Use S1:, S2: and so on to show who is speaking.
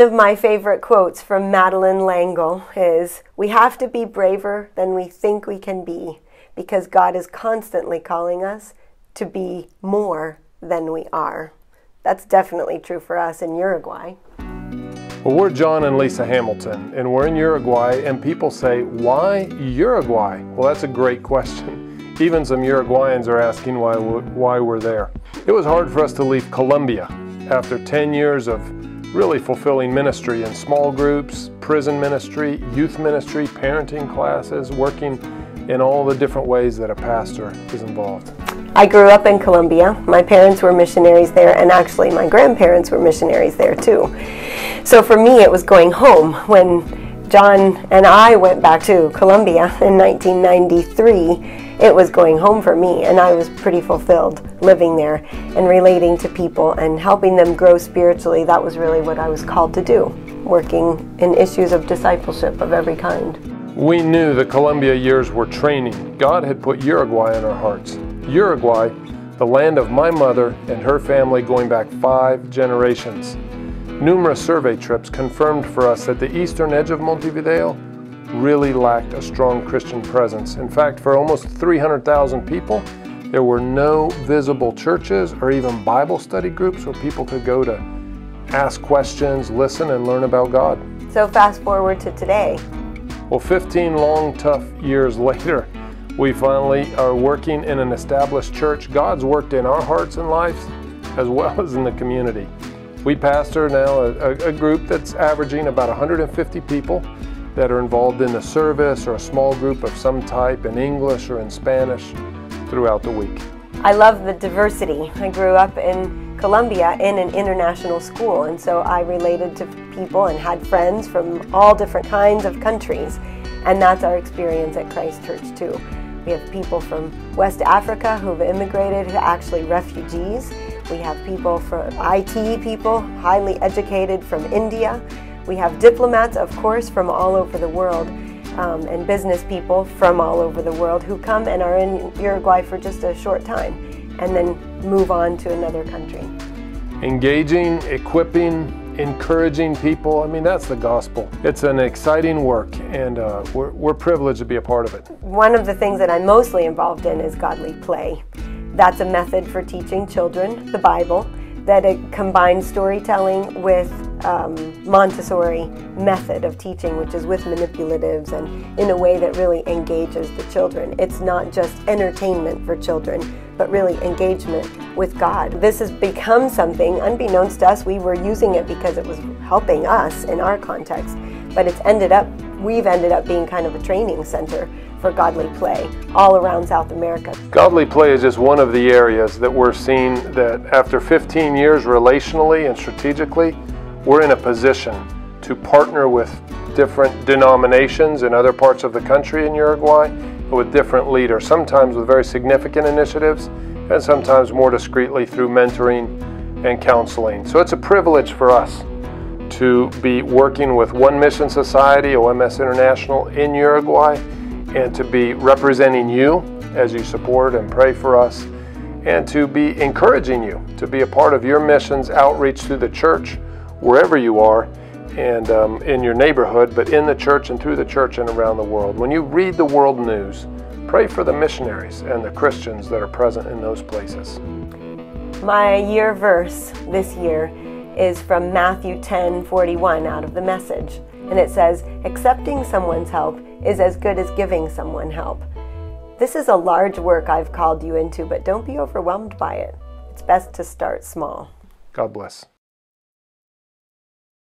S1: of my favorite quotes from Madeleine L'Engle is, "We have to be braver than we think we can be, because God is constantly calling us to be more than we are." That's definitely true for us in Uruguay.
S2: Well, we're John and Lisa Hamilton, and we're in Uruguay, and people say, why Uruguay? Well, that's a great question. Even some Uruguayans are asking why we're there. It was hard for us to leave Colombia after 10 years of really fulfilling ministry in small groups, prison ministry, youth ministry, parenting classes, working in all the different ways that a pastor is involved.
S1: I grew up in Colombia. My parents were missionaries there, and actually my grandparents were missionaries there too. So for me, it was going home. When John and I went back to Colombia in 1993, it was going home for me, and I was pretty fulfilled living there and relating to people and helping them grow spiritually. That was really what I was called to do, working in issues of discipleship of every kind.
S2: We knew the Colombia years were training. God had put Uruguay in our hearts. Uruguay, the land of my mother and her family going back 5 generations. Numerous survey trips confirmed for us that the eastern edge of Montevideo really lacked a strong Christian presence. In fact, for almost 300,000 people, there were no visible churches or even Bible study groups where people could go to ask questions, listen, and learn about God.
S1: So fast forward to today.
S2: Well, 15 long, tough years later, we finally are working in an established church. God's worked in our hearts and lives as well as in the community. We pastor now a group that's averaging about 150 people that are involved in the service or a small group of some type in English or in Spanish throughout the week.
S1: I love the diversity. I grew up in Colombia in an international school, and so I related to people and had friends from all different kinds of countries, and that's our experience at Christ Church too. We have people from West Africa who've immigrated, who are actually refugees. We have people from IT people, highly educated from India. We have diplomats, of course, from all over the world, and business people from all over the world who come and are in Uruguay for just a short time and then move on to another country.
S2: Engaging, equipping, encouraging people, I mean, that's the gospel. It's an exciting work, and we're privileged to be a part of it.
S1: One of the things that I'm mostly involved in is godly play. That's a method for teaching children the Bible, that it combines storytelling with Montessori method of teaching, which is with manipulatives and in a way that really engages the children. It's not just entertainment for children, but really engagement with God. This has become something, unbeknownst to us, we were using it because it was helping us in our context, but we've ended up being kind of a training center for godly play all around South America.
S2: Godly play is just one of the areas that we're seeing that after 15 years relationally and strategically, we're in a position to partner with different denominations in other parts of the country in Uruguay, with different leaders, sometimes with very significant initiatives, and sometimes more discreetly through mentoring and counseling. So it's a privilege for us to be working with One Mission Society, OMS International, in Uruguay, and to be representing you as you support and pray for us, and to be encouraging you to be a part of your missions outreach through the church, wherever you are, and in your neighborhood, but in the church and through the church and around the world. When you read the world news, pray for the missionaries and the Christians that are present in those places.
S1: My year verse this year is from Matthew 10:41 out of the Message. And it says, "Accepting someone's help is as good as giving someone help." This is a large work I've called you into, but don't be overwhelmed by it. It's best to start small.
S2: God bless.